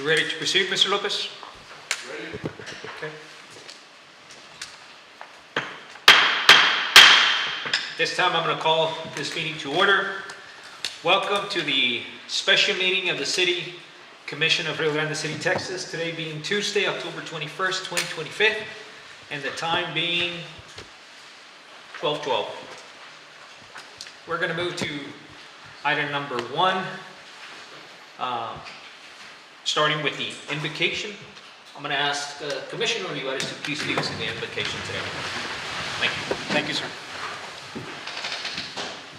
ready to proceed, Mr. Lopez? Ready? Okay. This time I'm going to call this meeting to order. Welcome to the special meeting of the City Commission of Rio Grande City, Texas. Today being Tuesday, October 21st, 2025, and the time being 12:12. We're going to move to item number 1, starting with the invocation. I'm going to ask Commissioner Olivares to please lead us in the invocation today. Thank you. Thank you, sir.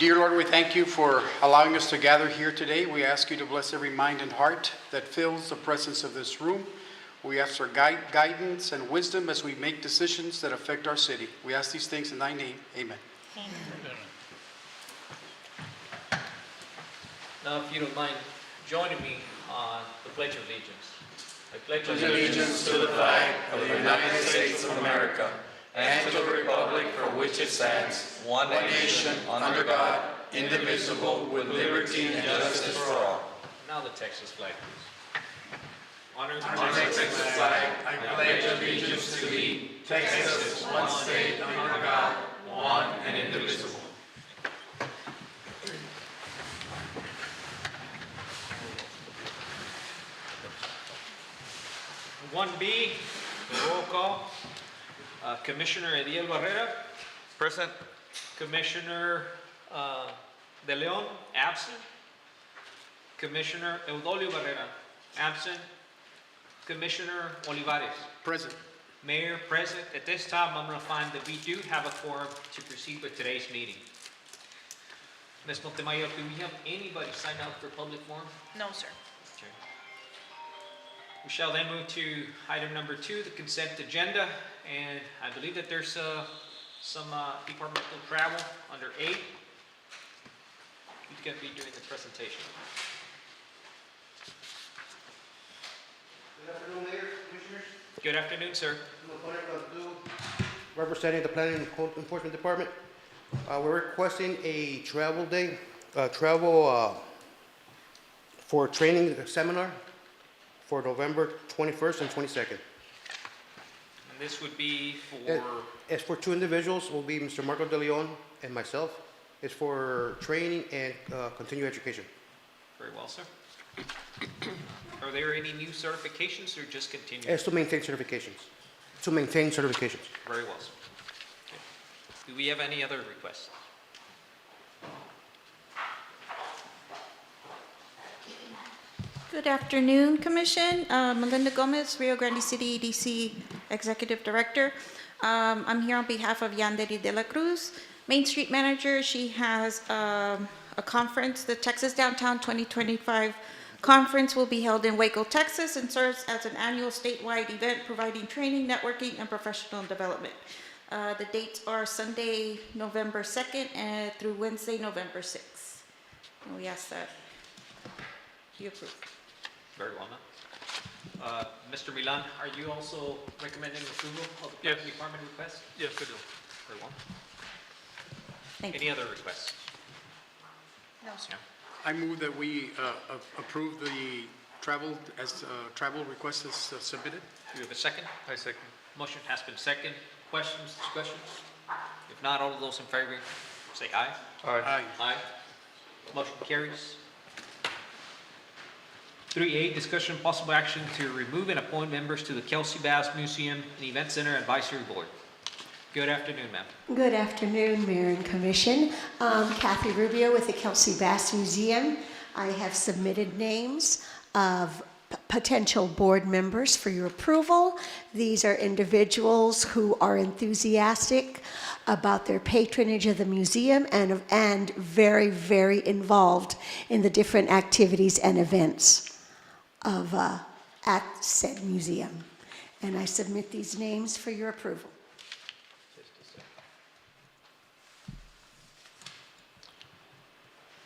Dear Lord, we thank you for allowing us to gather here today. We ask you to bless every mind and heart that fills the presence of this room. We ask for guidance and wisdom as we make decisions that affect our city. We ask these things in thy name. Amen. Amen. Now, if you don't mind joining me on the Pledge of Allegiance. I pledge Allegiance to the flag of the United States of America and to the republic for which it stands, one nation, under God, indivisible, with liberty and justice for all. Now the Texas flag, please. Honor the Honor the Texas flag, I pledge allegiance to thee, Texas, one state, under God, one and indivisible. 1B, roll call. Commissioner Ediel Barrera. Present. Commissioner De Leon, absent. Commissioner Eudolio Barrera, absent. Commissioner Olivares. Present. Mayor, present. At this time, I'm going to find that we do have a quorum to proceed with today's meeting. Ms. Montemayor, do we have anybody sign up for public forum? No, sir. Okay. We shall then move to item number 2, the consent agenda, and I believe that there's some departmental travel under 8. Who's going to be doing the presentation? Good afternoon, Mayor, Commissioners. Good afternoon, sir. Representing the Planning and Code Enforcement Department. We're requesting a travel day, for training seminar for November 21st and 22nd. And this would be for... It's for 2 individuals, will be Mr. Marco De Leon and myself. It's for training and continuing education. Very well, sir. Are there any new certifications or just continuing? It's to maintain certifications. Very well, sir. Okay. Do we have any other requests? Good afternoon, Commission. Melinda Gomez, Rio Grande City EDC Executive Director. I'm here on behalf of Yandere de la Cruz, Main Street Manager. She has a conference, the Texas Downtown 2025 Conference will be held in Waco, Texas, and serves as an annual statewide event providing training, networking, and professional development. The dates are Sunday, November 2nd, and through Wednesday, November 6th. And we ask that you approve. Very well, ma'am. Mr. Milan, are you also recommending approval of the planning department request? Yes, I do. Very well. Thank you. Any other requests? No, sir. Yeah. I move that we approve the travel request as submitted. Do you have a second? I second. Motion has been second. Questions, discussions? If not, all of those in favor, say aye. Aye. Aye. Motion carries. 3A, discussion and possible action to remove and appoint members to the Kelsey Bass Museum and Event Center Advisory Board. Good afternoon, ma'am. Good afternoon, Mayor and Commission. Kathy Rubio with the Kelsey Bass Museum. I have submitted names of potential board members for your approval. These are individuals who are enthusiastic about their patronage of the museum and very, very involved in the different activities and events of at said museum. And I submit these names for your approval.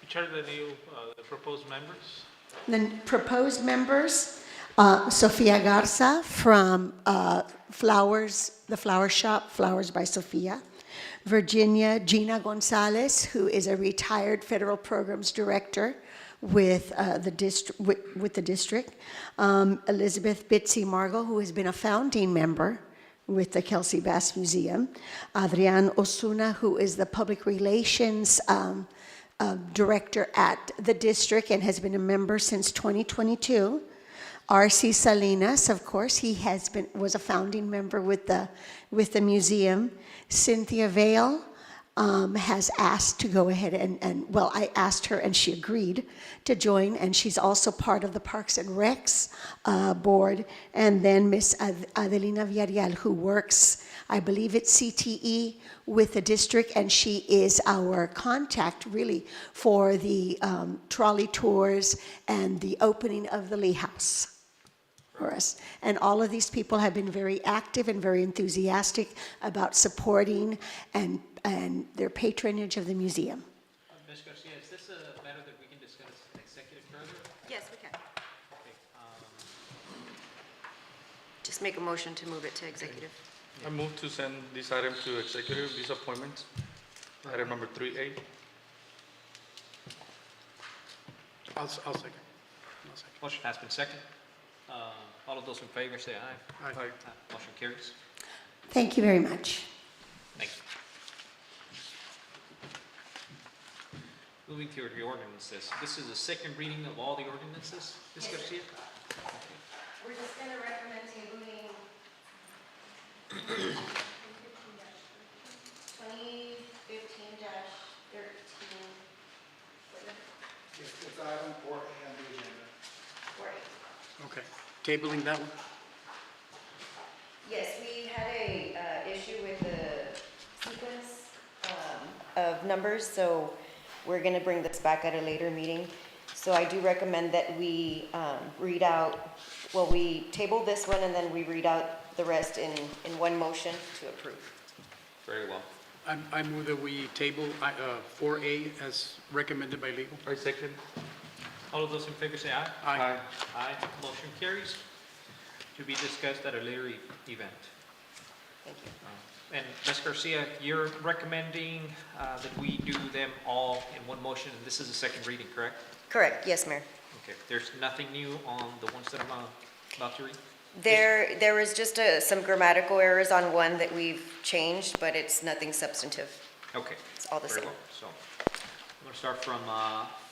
Which are the new the proposed members? The proposed members, Sofia Garza from the Flower Shop, Flowers by Sofia. Gina Gonzalez, who is a retired federal programs director with the district. Elizabeth Bitsy Margot, who has been a founding member with the Kelsey Bass Museum. Adrian Osuna, who is the public relations director at the district and has been a member since 2022. R.C. Salinas, of course, was a founding member with the museum. Cynthia Vale has asked to go ahead well, I asked her and she agreed to join, and she's also part of the Parks and Recs board. And then Miss Adelina Villarreal, who works, I believe it's CTE with the district, and she is our contact really for the trolley tours and the opening of the Lee House for us. And all of these people have been very active and very enthusiastic about supporting and their patronage of the museum. Ms. Garcia, is this a matter that we can discuss in executive further? Yes, we can. Okay, Just make a motion to move it to executive. I move to send this item to executive, these appointments. Item number 3A. I'll second. Motion has been seconded. All of those in favor say aye. Aye. Motion carries. Thank you very much. Thank you. Moving to the ordinances. This is the second reading of all the ordinances. Ms. Garcia? We're just going to recommend tabling 2015-13. It's item 4A on the agenda. Okay, tabling that one? Yes, we had a issue with the sequence of numbers, so we're going to bring this back at a later meeting. So I do recommend that we read out, well, we table this one and then we read out the rest in one motion to approve. Very well. I move that we table 4A as recommended by legal. I second. All of those in favor say aye. Aye. Aye. Motion carries. To be discussed at a later event. Thank you. And Ms. Garcia, you're recommending that we do them all in one motion, and this is the second reading, correct? Correct, yes, Mayor. Okay, there's nothing new on the ones that I'm about to read? There was just some grammatical errors on one that we've changed, but it's nothing substantive. Okay. It's all the Very same. well. So, I'm going to start from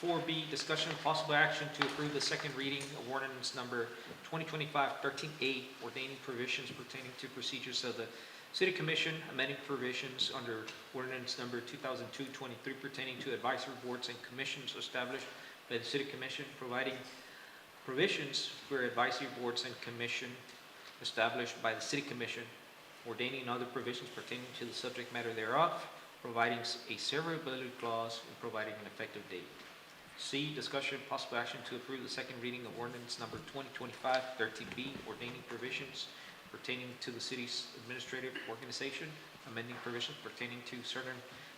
4B, discussion of possible action to approve the second reading of ordinance number 2025-13A, ordaining provisions pertaining to procedures of the City Commission, amending provisions under ordinance number 2002-23 pertaining to advisory boards and commissions established by the City Commission, providing provisions for advisory boards and commission established by the City Commission, ordaining other provisions pertaining to the subject matter thereof, providing a severability clause, and providing an effective date. C, discussion of possible action to approve the second reading of ordinance number 2025-13B, ordaining provisions pertaining to the city's administrative organization, amending provisions pertaining to certain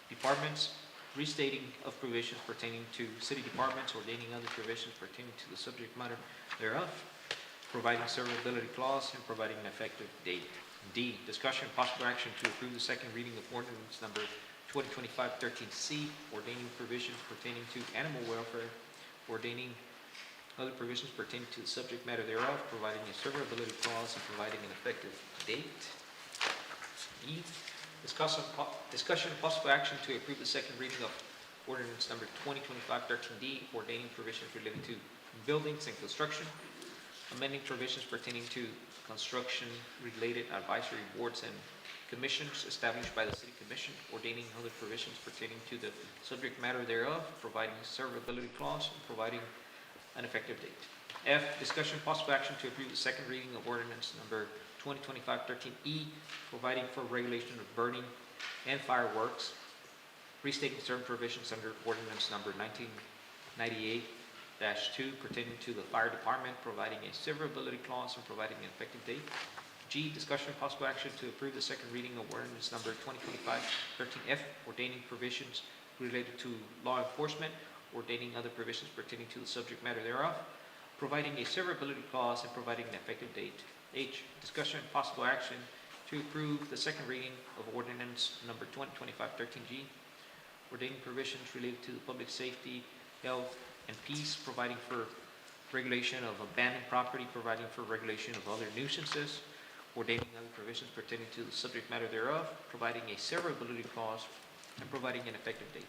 departments, restating of provisions pertaining to city departments, ordaining other provisions pertaining to the subject matter thereof, providing severability clause, and providing an effective date. D, discussion of possible action to approve the second reading of ordinance number 2025-13C, ordaining provisions pertaining to animal welfare, ordaining other provisions pertaining to the subject matter thereof, providing a severability clause, and providing an effective date. E, discussion of possible action to approve the second reading of ordinance number 2025-13D, ordaining provisions related to buildings and construction, amending provisions pertaining to construction-related advisory boards and commissions established by the City Commission, ordaining other provisions pertaining to the subject matter thereof, providing a severability clause, and providing an effective date. F, discussion of possible action to approve the second reading of ordinance number 2025-13E, providing for regulation of burning and fireworks, restating certain provisions under ordinance number 1998-2 pertaining to the fire department, providing a severability clause, and providing an effective date. G, discussion of possible action to approve the second reading of ordinance number 2025-13F, ordaining provisions related to law enforcement, ordaining other provisions pertaining to the subject matter thereof, providing a severability clause, and providing an effective date. H, discussion of possible action to approve the second reading of ordinance number 2025-13G, ordaining provisions related to the public safety, health, and peace, providing for regulation of abandoned property, providing for regulation of other nuisances, ordaining other provisions pertaining to the subject matter thereof, providing a severability clause, and providing an effective date.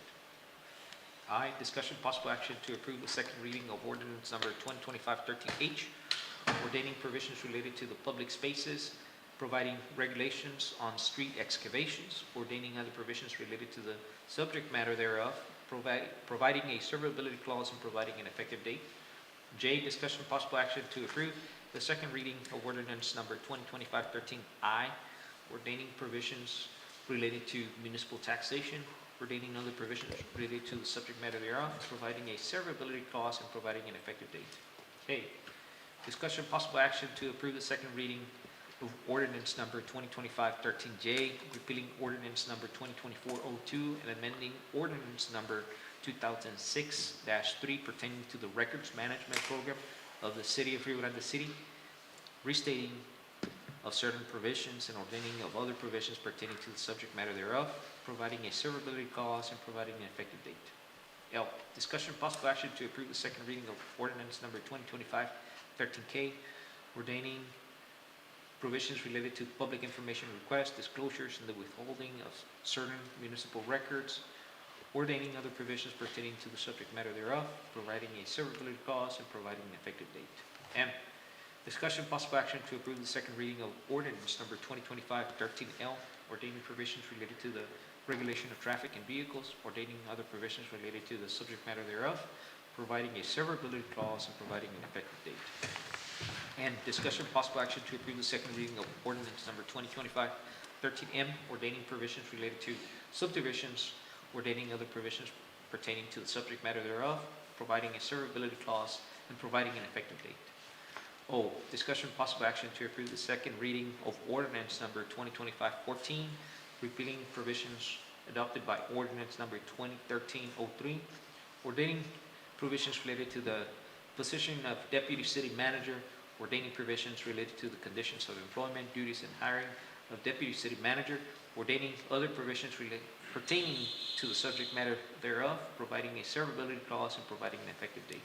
I, discussion possible action to approve the second reading of ordinance number 2025-13H, ordaining provisions related to the public spaces, providing regulations on street excavations, ordaining other provisions related to the subject matter thereof, providing a severability clause, and providing an effective date. J, discussion possible action to approve the second reading of ordinance number 2025-13I, ordaining provisions related to municipal taxation, ordaining other provisions related to the subject matter thereof, providing a severability clause, and providing an effective date. K, discussion possible action to approve the second reading of ordinance number 2025-13J, repealing ordinance number 2024-02 and amending ordinance number 2006-3 pertaining to the records management program of the city of Rio Grande City, restating of certain provisions and ordaining of other provisions pertaining to the subject matter thereof, providing a severability clause, and providing an effective date. L, discussion possible action to approve the second reading of ordinance number 2025-13K, ordaining provisions related to public information requests, disclosures, and the withholding of certain municipal records, ordaining other provisions pertaining to the subject matter thereof, providing a severability clause, and providing an effective date. M, discussion possible action to approve the second reading of ordinance number 2025-13L, ordaining provisions related to the regulation of traffic and vehicles, ordaining other provisions related to the subject matter thereof, providing a severability clause, and providing an effective date. And discussion possible action to approve the second reading of ordinance number 2025-13M, ordaining provisions related to subdivisions, ordaining other provisions pertaining to the subject matter thereof, providing a severability clause, and providing an effective date. O, discussion possible action to approve the second reading of ordinance number 2025-14, repealing provisions adopted by ordinance number 2013-03, ordaining provisions related to the position of deputy city manager, ordaining provisions related to the conditions of employment, duties, and hiring of deputy city manager, ordaining other provisions pertaining to the subject matter thereof, providing a severability clause, and providing an effective date.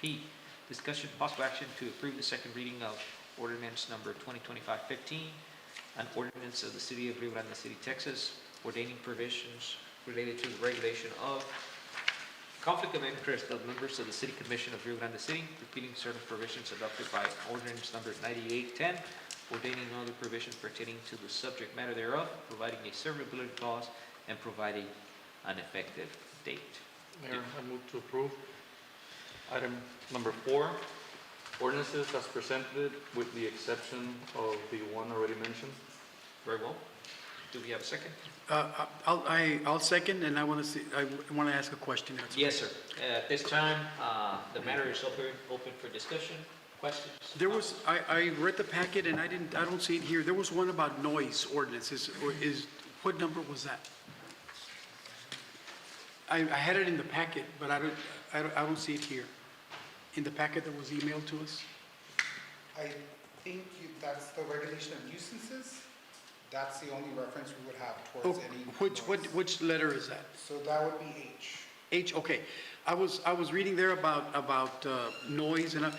P, discussion possible action to approve the second reading of ordinance number 2025-15, an ordinance of the city of Rio Grande City, Texas, ordaining provisions related to the regulation of conflict of interest of members of the City Commission of Rio Grande City, repealing certain provisions adopted by ordinance number 9810, ordaining other provisions pertaining to the subject matter thereof, providing a severability clause, and providing an effective date. Mayor, I move to approve item number 4, ordinances as presented with the exception of the one already mentioned. Very well. Do we have a second? I'll second, and I want to ask a question. Yes, sir. At this time, the matter is open for discussion, questions? There was, I read the packet and I don't see it here. There was one about noise ordinances. What number was that? I had it in the packet, but I don't see it here. In the packet that was emailed to us? I think that's the regulation of nuisances. That's the only reference we would have towards any noise. Which letter is that? So that would be H. H, okay. I was reading there about noise and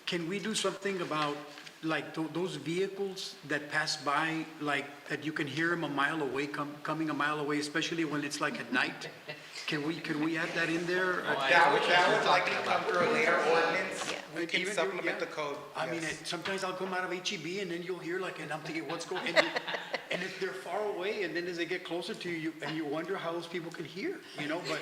can we do something about like those vehicles that pass by, like that you can hear them a mile away, coming a mile away, especially when it's like at night? Can we add that in there? That would likely come through a later ordinance. Yeah. We can Even- supplement yeah. the code. I mean, yes. sometimes I'll come out of HEB and then you'll hear like, and I'm thinking, what's going on? And if they're far away and then as they get closer to you, and you wonder how those people can hear, but.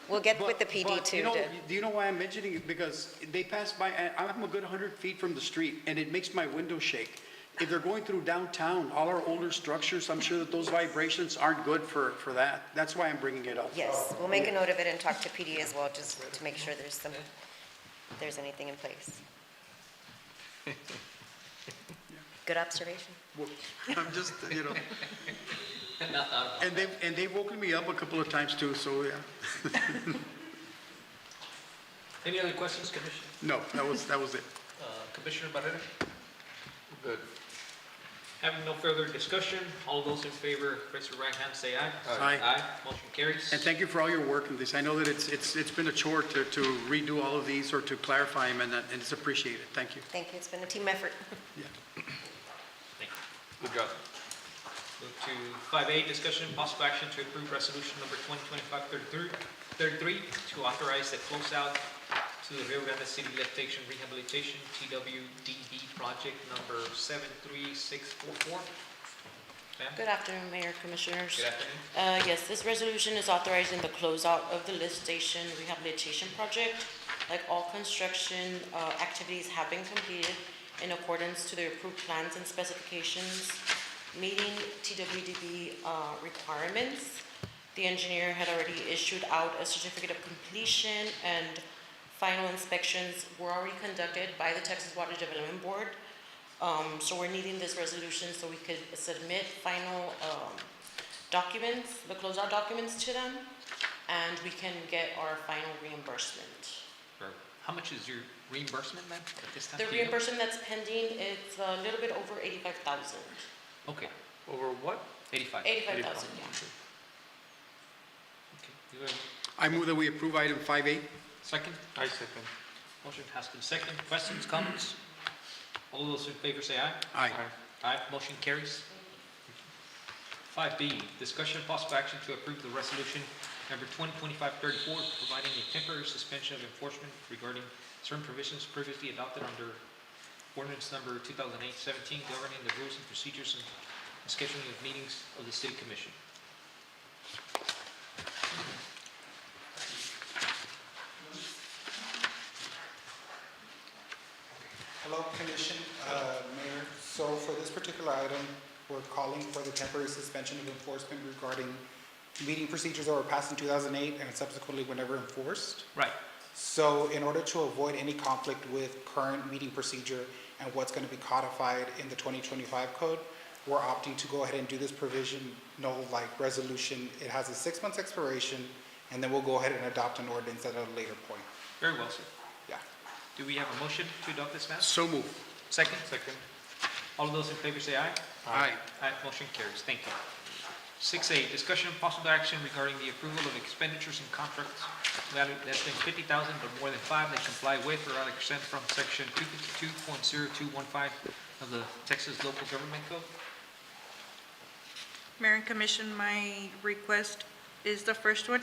We'll get with the PD But, too. do you know why I'm mentioning it? Because they pass by, I'm a good 100 feet from the street, and it makes my window shake. If they're going through downtown, all our older structures, I'm sure that those vibrations aren't good for that. That's why I'm bringing it up. Yes, we'll make a note of it and talk to PD as well, just to make sure there's anything in place. Good observation. Well, I'm just, and they've woken me up a couple of times too, so yeah. Any other questions, Commissioner? No, that was it. Commissioner Barrera? Good. Having no further discussion, all those in favor, raise your right hand, say aye. Aye. Aye, motion carries. And thank you for all your work in this. I know that it's been a chore to redo all of these or to clarify them, and it's appreciated. Thank you. Thank you, it's been a team effort. Yeah. Thank you. Good job. Move to 5A, discussion and possible action to approve resolution number 2025-33 to authorize the closeout to the Rio Grande City Lift Station Rehabilitation TWDB project number 73644. Ma'am? Good afternoon, Mayor, Commissioners. Good afternoon. Yes, this resolution is authorizing the closeout of the lift station rehabilitation project. Like all construction activities have been completed in accordance to the approved plans and specifications, meeting TWDB requirements. The engineer had already issued out a certificate of completion, and final inspections were already conducted by the Texas Water Development Board. So we're needing this resolution so we could submit final documents, the closeout documents to them, and we can get our final reimbursement. How much is your reimbursement, ma'am, at this time? The Do you know? reimbursement that's pending, it's a little bit over 85,000. Okay, Over what? 85. 85,000, yeah. Okay. Do you have I move that we approve item 5A. a second? I second. Motion has been second. Questions, comments? All those in favor say aye. Aye. Aye, motion carries. 5B, discussion and possible action to approve the resolution number 2025-34, providing a temporary suspension of enforcement regarding certain provisions previously adopted under ordinance number 2008-17, governing the rules and procedures and scheduling of meetings of the city commission. Hello, Commission, Mayor. So for this particular item, we're calling for the temporary suspension of enforcement regarding meeting procedures that were passed in 2008 and subsequently were never enforced. Right. So in order to avoid any conflict with current meeting procedure and what's going to be codified in the 2025 code, we're opting to go ahead and do this provision, no like resolution. It has a 6 months expiration, and then we'll go ahead and adopt an ordinance at a later point. Very well, sir. Yeah. Do we have a motion to adopt this, ma'am? So move. Second? Second. All of those in favor say aye. Aye. Aye, motion carries. Thank you. 6A, discussion and possible action regarding the approval of expenditures and contracts valued less than 50,000 but more than 5 that comply with or are exempt from section 252.0215 of the Texas Local Government Code. Mayor and Commission, my request is the first one.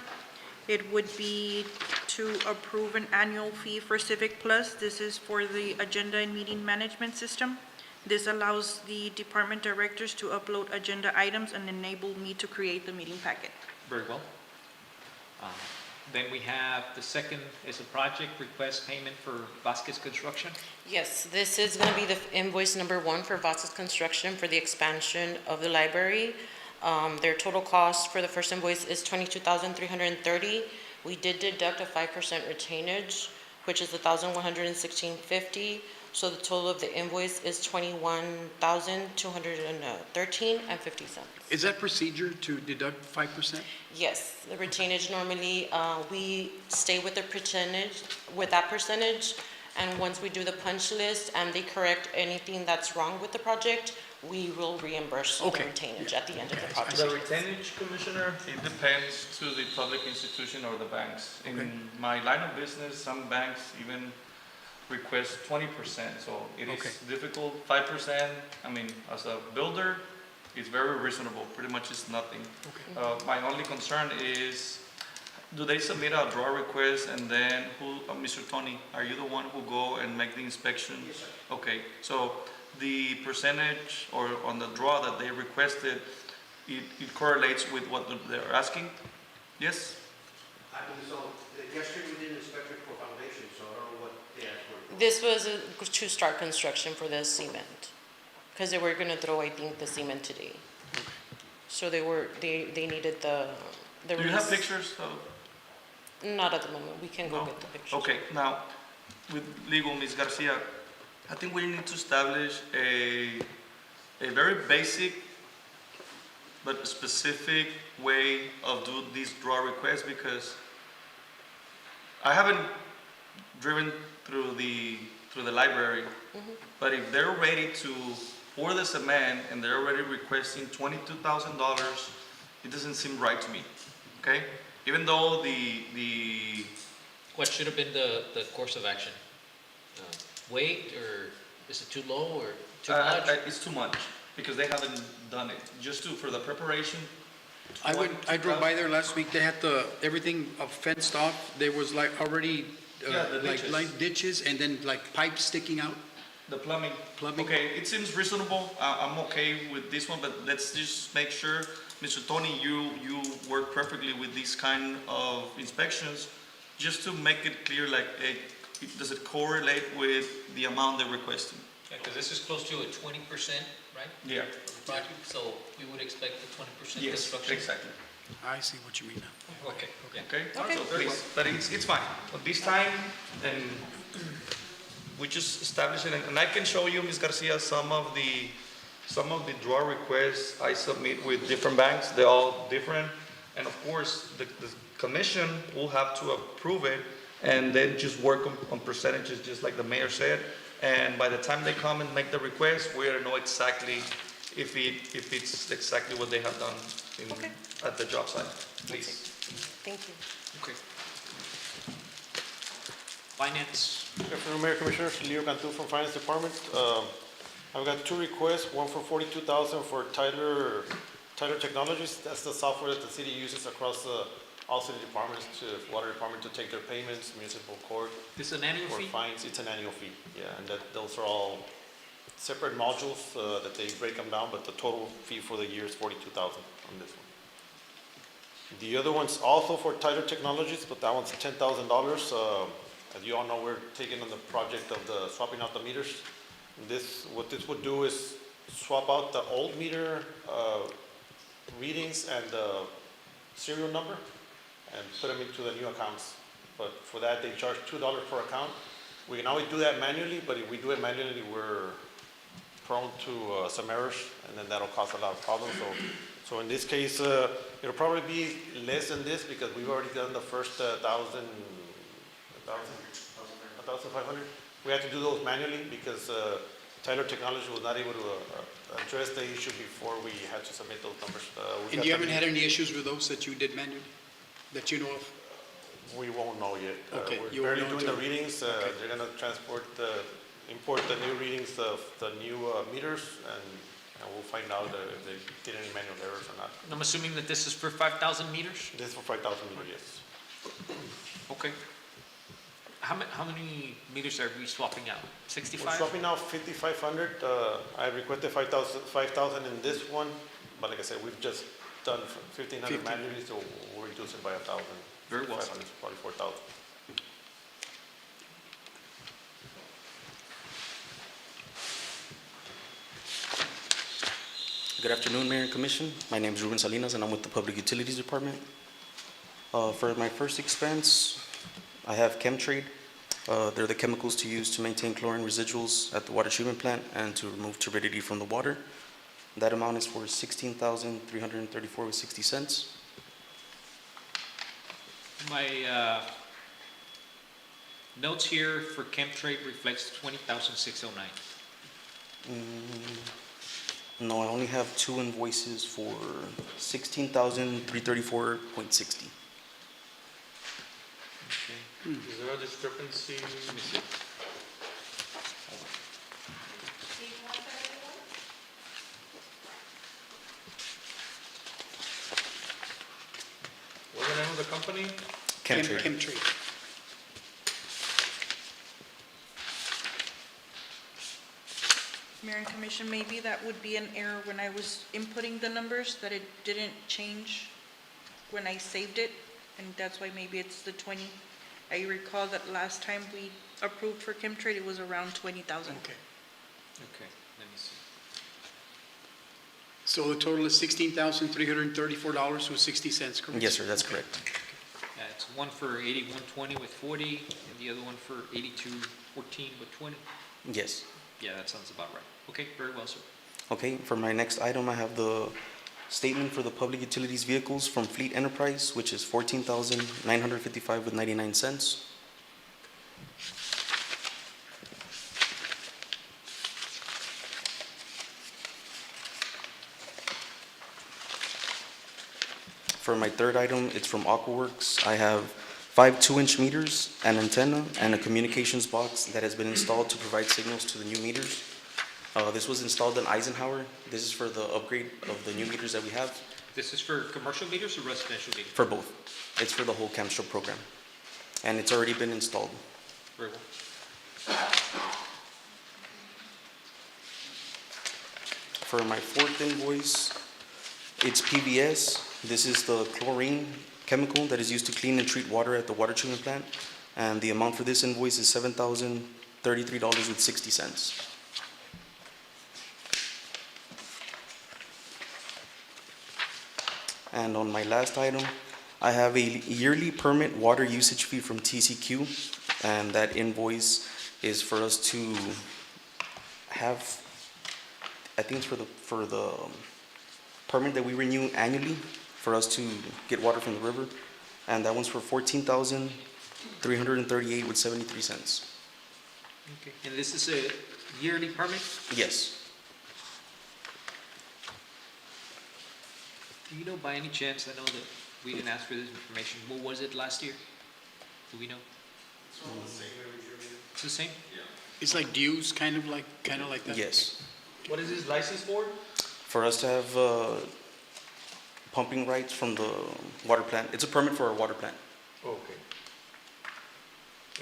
It would be to approve an annual fee for Civic Plus. This is for the agenda and meeting management system. This allows the department directors to upload agenda items and enable me to create the meeting packet. Very well. Then we have the second is a project request payment for Vasquez Construction. Yes, this is going to be the invoice number 1 for Vasquez Construction for the expansion of the library. Their total cost for the first invoice is $22,330. We did deduct a 5% retainage, which is $1,116.50. So the total of the invoice is $21,213.50. Is that procedure to deduct 5%? Yes, the retainage normally, we stay with the percentage, with that percentage, and once we do the punch list and they correct anything that's wrong with the project, we will reimburse the Okay. retainage at the end of the I project. The retainage, Commissioner, it depends to the public institution or the banks. In my line of business, some banks even request 20%, so it Okay. is difficult. 5%, I mean, as a builder, it's very reasonable, pretty much it's nothing. My only concern is, do they submit a draw request and then who, Mr. Tony, are you the one who go and make the inspection? Yes, sir. Okay, so the percentage or on the draw that they requested, it correlates with what they're asking? Yes? I believe so. Yesterday we did an inspection for foundation, so I don't know what they asked for. This was to start construction for the cement, because they were gonna throw, I think, the cement today. So they needed the Do you have release. pictures of? Not at the moment, we can go No? get the pictures. Okay, now, with legal, Ms. Garcia, I think we need to establish a very basic but specific way of do these draw requests, because I haven't driven through the library, but if they're ready to for the cement and they're already requesting $22,000, it doesn't seem right to me, okay? Even though the What should have been the course of action? Wait, or is it too low, or too much? it's too much, because they haven't done it, just for the preparation. I drove by there last week, they had everything fenced off, there was like already, Yeah, the like ditches. ditches and then like pipes sticking out. The plumbing. Plumbing. Okay, it seems reasonable. I'm okay with this one, but let's just make sure, Mr. Tony, you work perfectly with these kind of inspections, just to make it clear, like, does it correlate with the amount they're requesting? Yeah, because this is close to a 20%, right? Yeah. Project, so we would expect a 20% Yes, construction. exactly. I see what you mean now. Okay, okay. Okay? So please, but it's fine. But this time, and we just establish it, and I can show you, Ms. Garcia, some of the draw requests I submit with different banks. They're all different, and of course, the commission will have to approve it, and then just work on percentages, just like the mayor said. And by the time they come and make the request, we know exactly if it's exactly what they have done at the job site. Please. Thank you. Okay. Finance, Good afternoon, Mayor Commissioners. Leo Cantu from Finance Department. I've got two requests, one for $42,000 for Tyler Technologies. That's the software that the city uses across all city departments, water department to take their payments, municipal court, this is an annual or fee? fines. It's an annual fee, yeah, and those are all separate modules that they break them down, but the total fee for the year is $42,000 on this one. The other one's also for Tyler Technologies, but that one's $10,000. As you all know, we're taking on the project of the swapping out the meters. What this would do is swap out the old meter readings and the serial number and put them into the new accounts. But for that, they charge $2 per account. We can always do that manually, but if we do it manually, we're prone to some errors, and then that'll cause a lot of problems. So in this case, it'll probably be less than this because we've already done the first 1,500. We had to do those manually because Tyler Technology was not able to address the issue before we had to submit those numbers. And you haven't had any issues with those that you did manually, that you know of? We won't know yet. Okay, you We're won't barely know doing the until- readings. Okay. They're gonna import the new readings of the new meters, and we'll find out if they did any manual errors or not. I'm assuming that this is for 5,000 meters? This is for 5,000 meters, yes. Okay. How many meters are we swapping out? We're 65? swapping out 5,500. I requested 5,000 in this one, but like I said, we've just done 1,500 manually, so we'll reduce it by 1,000. Very well. 500, probably 4,000. Good afternoon, Mayor and Commission. My name is Ruben Salinas, and I'm with the Public Utilities Department. For my first expense, I have ChemTrade. They're the chemicals to use to maintain chlorine residuals at the water treatment plant and to remove turbidity from the water. That amount is for $16,334.60. My notes here for ChemTrade reflects 20,609. No, I only have two invoices for $16,334.60. Is there a discrepancy? Let me see. What's the name of the company? ChemTrade. Chemtrade. Mayor and Commission, maybe that would be an error when I was inputting the numbers, that it didn't change when I saved it, and that's why maybe it's the 20. I recall that last time we approved for Chemtrade, it was around 20,000. Okay. Okay, let me see. So the total is $16,334.60, correct? Yes, sir, that's correct. It's one for 8120 with 40, and the other one for 8214 with 20. Yes. Yeah, that sounds about right. Okay, very well, sir. Okay, for my next item, I have the statement for the public utilities vehicles from Fleet Enterprise, which is $14,955.99. For my third item, it's from AquaWorks. I have 5 2-inch meters, an antenna, and a communications box that has been installed to provide signals to the new meters. This was installed in Eisenhower. This is for the upgrade of the new meters that we have, This is for commercial meters or residential meters? for both. It's for the whole Camstra program, and it's already been installed. Very well. For my fourth invoice, it's PBS. This is the chlorine chemical that is used to clean and treat water at the water treatment plant. And the amount for this invoice is $7,033.60. And on my last item, I have a yearly permit water usage fee from TCQ. And that invoice is for us to have, I think it's for the permit that we renew annually for us to get water from the river, and that one's for $14,338.73. Okay, and this is a yearly permit? Yes. Do you know by any chance, I know that we didn't ask for this information, what was it last year? Do we know? It's the same? It's like dues, kind of like that? Yes. What is this license for? For us to have pumping rights from the water plant. It's a permit for our water plant. Okay.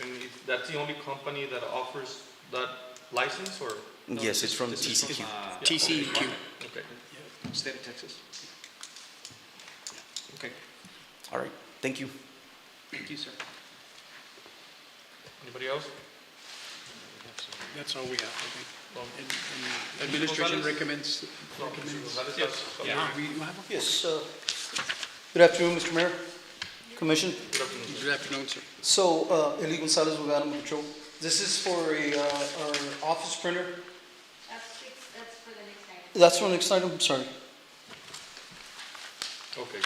And that's the only company that offers that license, or? No, Yes, this it's from this is TCQ. TCQ. Okay. State of Texas. Okay, All right, thank you. thank you, sir. Anybody else? That's all we have, okay. Well, And administration Gonzalez? recommends. No, Mr. Gonzalez Yes. has something. Yeah. We have one? Yes, good afternoon, Mr. Mayor, Commission. Good afternoon. Good afternoon, sir. So, Eli Gonzalez with Animal Control. This is for our office printer. That's for the next item. That's for the next item, sorry. Okay,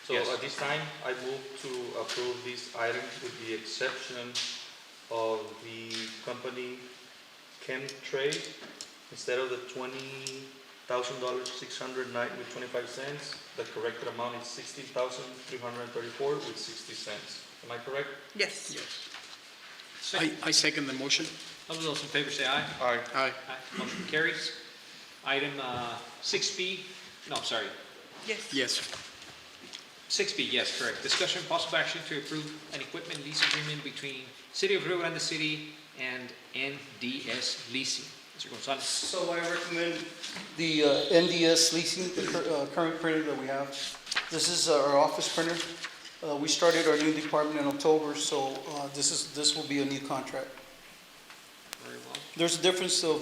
so Yes. at this time, I move to approve this item with the exception of the company Chemtrade. Instead of the $20,609.25, the corrected amount is $16,334.60. Am I correct? Yes. I second the motion. All of those in favor say aye. Aye. Aye. Aye, motion carries. Item 6B, no, I'm sorry, Yes. Yes, sir. 6B, yes, correct. Discussion possible action to approve an equipment lease agreement between City of Rio Grande City and NDS Leasing. Mr. Gonzalez. So I recommend the NDS leasing, the current printer that we have. This is our office printer. We started our new department in October, so this will be a new contract. Very well. There's a difference of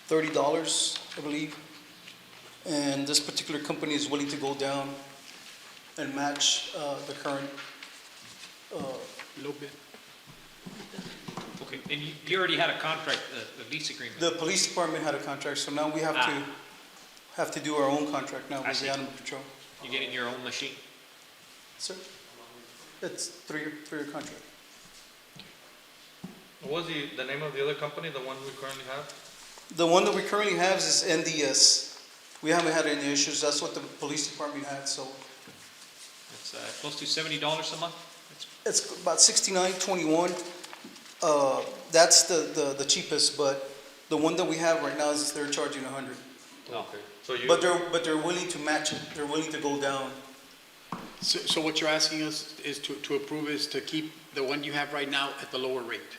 $30, I believe. And this particular company is willing to go down and match the current. Low bid. Okay, and you already had a contract, a lease agreement? The police department had a contract, so now we have to do our own contract now I with see. the animal control. You're getting your own machine? Sir? It's three-year contract. What was the name of the other company, the one we currently have? The one that we currently have is NDS. We haven't had any issues. That's what the police department had, so It's close to $70 a month? it's about $69.21. That's the cheapest, but the one that we have right now is they're charging $100. Okay. So you. But they're willing to match it. They're willing to go down. So what you're asking us is to approve is to keep the one you have right now at the lower rate,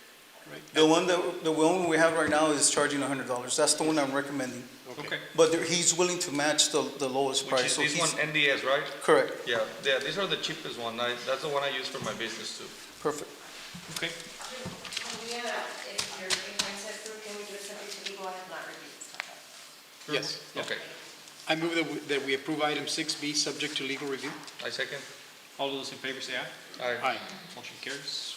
right? The one we have right now is charging $100. That's the one I'm recommending. Okay. But he's willing to match the lowest Which price. is So this one, he's NDS, right? correct. Yeah, these are the cheapest one. That's the one I use for my business too. Perfect. Okay. If your invoice is approved, can we do it subject to legal? I have not reviewed this contract. Yes. Okay, I move that we approve item 6B, subject to legal review. I second. All those in favor say aye. Aye. Motion carries.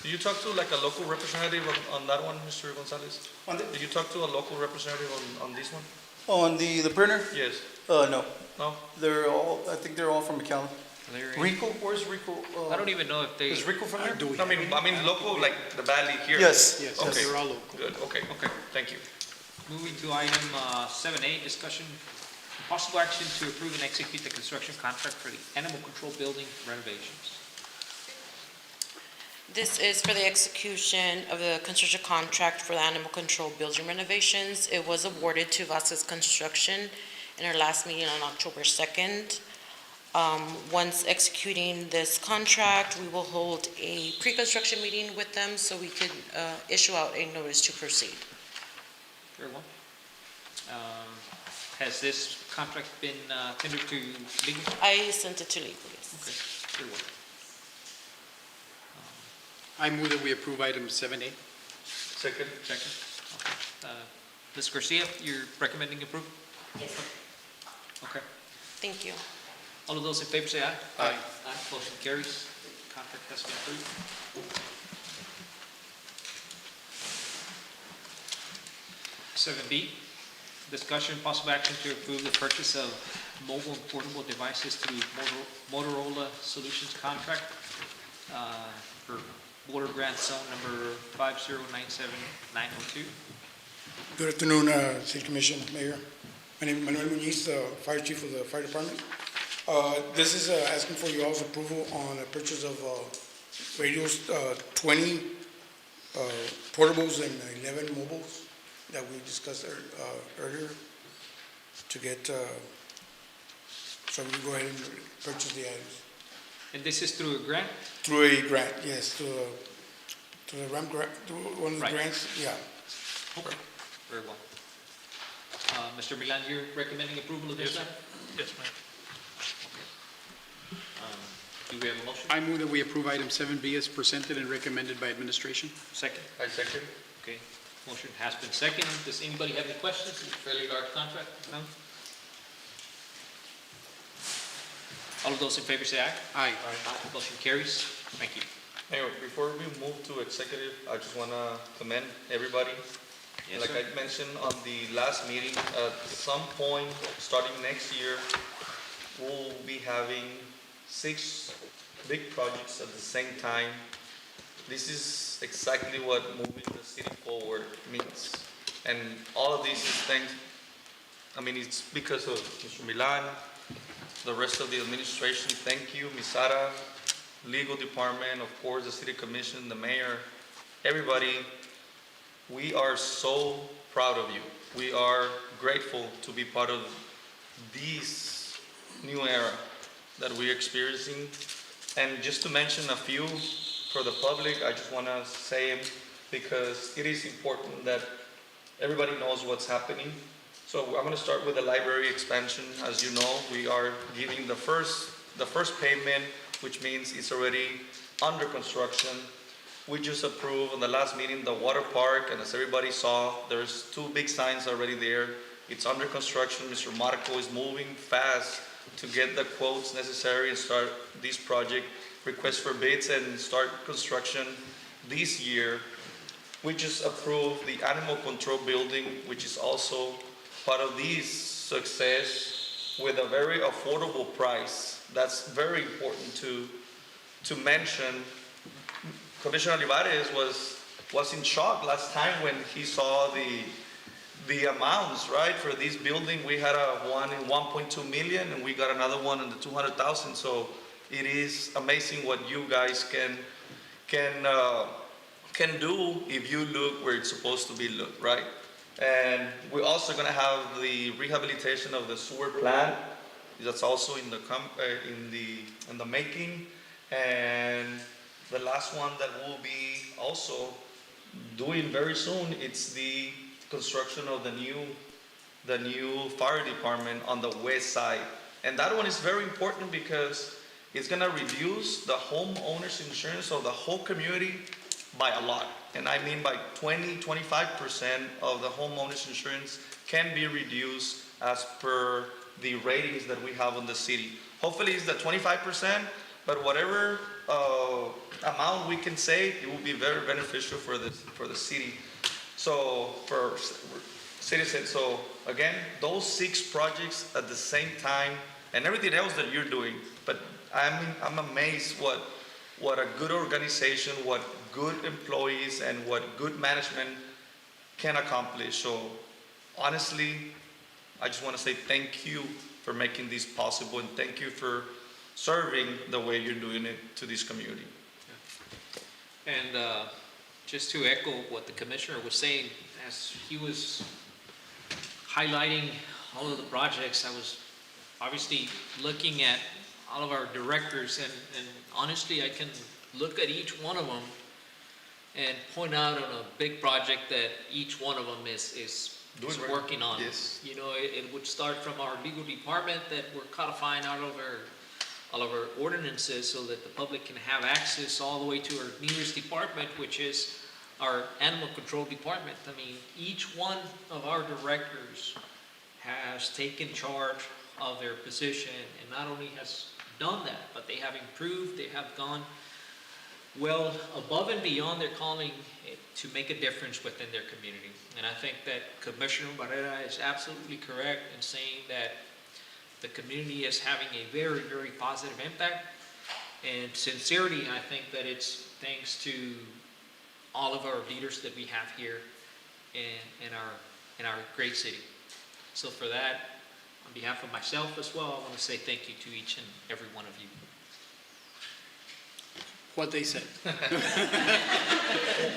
Did you talk to like a local representative on that one, Mr. Gonzalez? Did you talk to a local representative on this one? On the printer? Yes. No. No? I think they're all from McAllen. Larry? Rico, where's Rico? I don't even know if they. Is Rico from there? Do we I mean local, like the valley here? Yes. Yes, Okay. they're all local. Good, okay, thank you. Moving to item 7A, discussion, possible action to approve and execute the construction contract for the animal control building renovations. This is for the execution of the construction contract for the animal control building renovations. It was awarded to Vasquez Construction in our last meeting on October 2nd. Once executing this contract, we will hold a pre-construction meeting with them so we could issue out a notice to proceed. Very well. Has this contract been tendered to legal? I sent it to legal, yes. Okay, very well. I move that we approve item 7A. Second. Second. Okay. Ms. Garcia, you're recommending approval? Yes. Okay. Thank you. All of those in favor say aye. Aye. Aye. Motion carries. Contract has been approved. 7B, discussion possible action to approve the purchase of mobile and portable devices through Motorola Solutions contract for Water Grant Zone number 5097902. Good afternoon, City Commission, Mayor. My name is Manuel Muñiz, Fire Chief of the Fire Department. This is asking for your all's approval on a purchase of radios, 20 portables and 11 mobiles that we discussed earlier to get, so we can go ahead and purchase the items. And this is through a grant? Through a grant, yes, to the RAM grant, through one of the Right. grants, yeah. Okay. Very well. Mr. Milan, you're recommending approval of this? Yes, ma'am. Do we have a motion? I move that we approve item 7B as presented and recommended by administration. Second. I second. Okay. Motion has been seconded. Does anybody have any questions? It's a fairly large contract. No? All of those in favor say aye. Aye. Motion carries. Thank you. Mayor, before we move to executive, I just want to commend everybody. Yes, Like sir. I mentioned on the last meeting, at some point, starting next year, we'll be having 6 big projects at the same time. This is exactly what moving the city forward means. And all of these is thanks, I mean, it's because of Mr. Milan, the rest of the administration. Thank you, Ms. Sara, legal department, of course, the city commission, the mayor, everybody. We are so proud of you. We are grateful to be part of this new era that we're experiencing. And just to mention a few for the public, I just want to say them because it is important that everybody knows what's happening. So I'm going to start with the library expansion. As you know, we are giving the first payment, which means it's already under construction. We just approved on the last meeting the water park, and as everybody saw, there's 2 big signs already there. It's under construction. Mr. Marco is moving fast to get the quotes necessary and start this project, request for bids and start construction this year. We just approved the animal control building, which is also part of this success with a very affordable price. That's very important to mention. Commissioner Olivares was in shock last time when he saw the amounts, right? For this building, we had one in 1.2 million, and we got another one in the 200,000. So it is amazing what you guys can do if you look where it's supposed to be looked, right? And we're also going to have the rehabilitation of the sewer plant. That's also in the making. And the last one that we'll be also doing very soon, it's the construction of the new fire department on the west side. And that one is very important because it's gonna reduce the homeowner's insurance of the whole community by a lot. And I mean by 25% of the homeowner's insurance can be reduced as per the ratings that we have in the city. Hopefully it's the 25%, but whatever amount we can save, it will be very beneficial for the city. So for citizens, so again, those 6 projects at the same time, and everything else that you're doing. But I'm amazed what a good organization, what good employees, and what good management can accomplish. So honestly, I just want to say thank you for making this possible, and thank you for serving the way you're doing it to this community. And just to echo what the commissioner was saying, as he was highlighting all of the projects, I was obviously looking at all of our directors, and honestly, I can look at each one of them and point out on a big project that each one of them is working on. Yes. You know, it would start from our legal department that we're codifying all of our ordinances so that the public can have access all the way to our nearest department, which is our animal control department. I mean, each one of our directors has taken charge of their position, and not only has done that, but they have improved, they have gone well above and beyond their calling to make a difference within their community. And I think that Commissioner Barrera is absolutely correct in saying that the community is having a very, very positive impact. And sincerely, I think that it's thanks to all of our leaders that we have here in our great city. So for that, on behalf of myself as well, I want to say thank you to each and every one of you. What they said.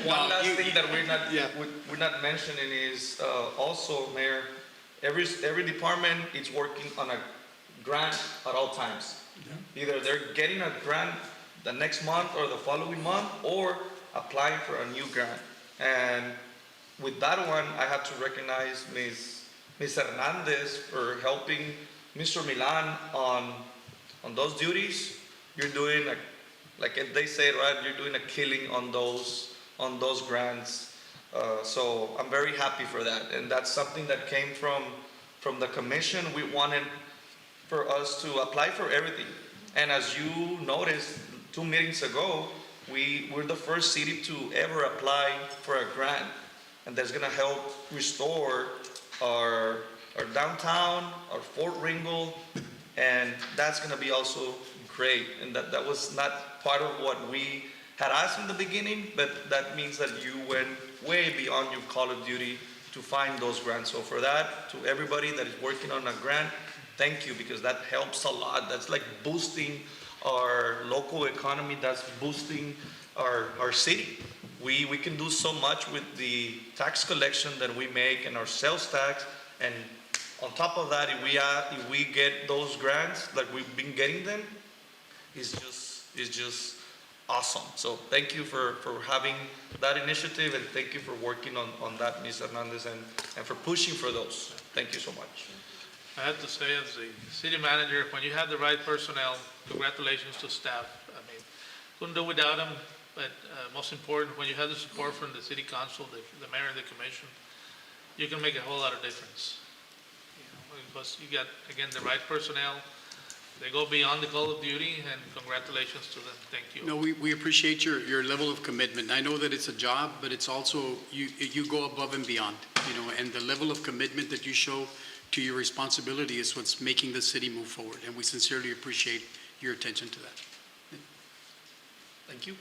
One last thing that Yeah. we're not mentioning is also, Mayor, every department is working on a grant at all times. Either they're getting a grant the next month or the following month, or applying for a new grant. And with that one, I have to recognize Ms. Hernandez for helping Mr. Milan on those duties. You're doing like they say, right? You're doing a killing on those grants. So I'm very happy for that, and that's something that came from the commission. We wanted for us to apply for everything, and as you noticed 2 meetings ago, we're the first city to ever apply for a grant, and that's going to help restore our downtown, our Fort Ringgold, and that's going to be also great. And that was not part of what we had asked in the beginning, but that means that you went way beyond your call of duty to find those grants. So for that, to everybody that is working on a grant, thank you, because that helps a lot. That's like boosting our local economy. That's boosting our city. We can do so much with the tax collection that we make and our sales tax. And on top of that, if we get those grants like we've been getting them, it's just awesome. So thank you for having that initiative, and thank you for working on that, Ms. Hernandez, and for pushing for those. Thank you so much. I have to say, as the city manager, when you have the right personnel, congratulations to staff. I mean, couldn't do without them, but most important, when you have the support from the city council, the mayor, and the commission, you can make a whole lot of difference. You know, because you got, again, the right personnel. They go beyond the call of duty, and congratulations to them. Thank you. No, we appreciate your level of commitment. I know that it's a job, but it's also, you go above and beyond, you know, and the level of commitment that you show to your responsibility is what's making the city move forward, and we sincerely appreciate your attention to that. Thank you.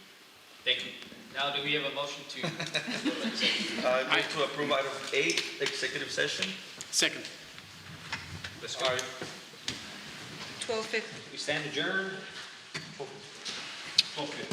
Thank you. Now, do we have a motion to? I move to approve item 8, executive session. Second. Let's go. 12:50. We stand adjourned. Okay.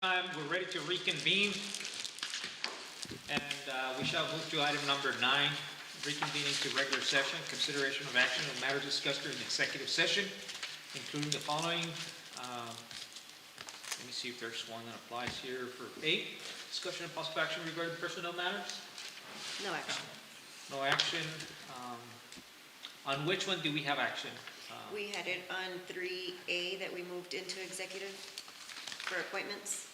We're ready to reconvene, and we shall move to item number 9, reconvening to regular session, consideration of action on matters discussed during executive session, including the following. Let me see if there's one that applies here for 8, discussion and possible action regarding personnel matters. No action. No action. On which one do we have action? We had it on 3A that we moved into executive for appointments.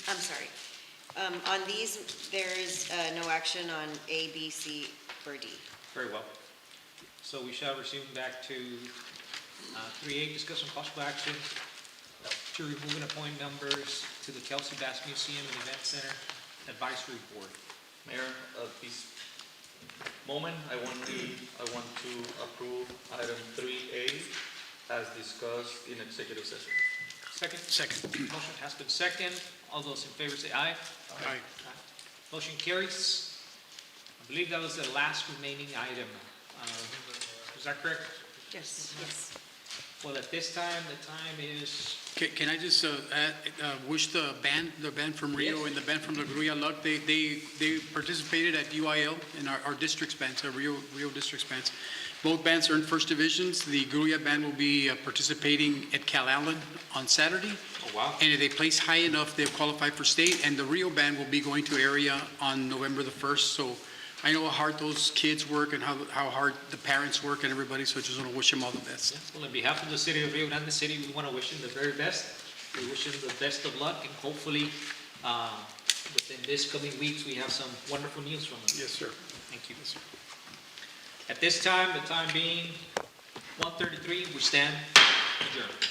I'm sorry. On these, there is no action on A, B, C, or D. Very well. So we shall resume back to 3A, discussion possible action to remove and appoint members to the Kelsey Bass Museum and Event Center Advisory Board. Mayor, at this moment, I want to approve item 3A as discussed in executive session. Second? Second. Motion has been second. All those in favor say aye. Aye. Motion carries. I believe that was the last remaining item. Is that correct? Yes. Yes. Well, at this time, the time is, Can I just wish the band from Rio Yes. and the band from La Gruya luck. They participated at UIL in our district's bands, our Rio district's bands. Both bands earned first divisions. The Gruya band will be participating at Cal Allen on Saturday. oh wow. And if they place high enough, they'll qualify for state. And the Rio band will be going to area on November the 1st. So I know how hard those kids work and how hard the parents work and everybody. So I just want to wish them all the best. Well, on behalf of the city of Rio Grande City, we want to wish them the very best. We wish them the best of luck, and hopefully, within this coming weeks, we have some wonderful news from them. Yes, sir. Thank you. At this time, the time being 1:33, we stand adjourned.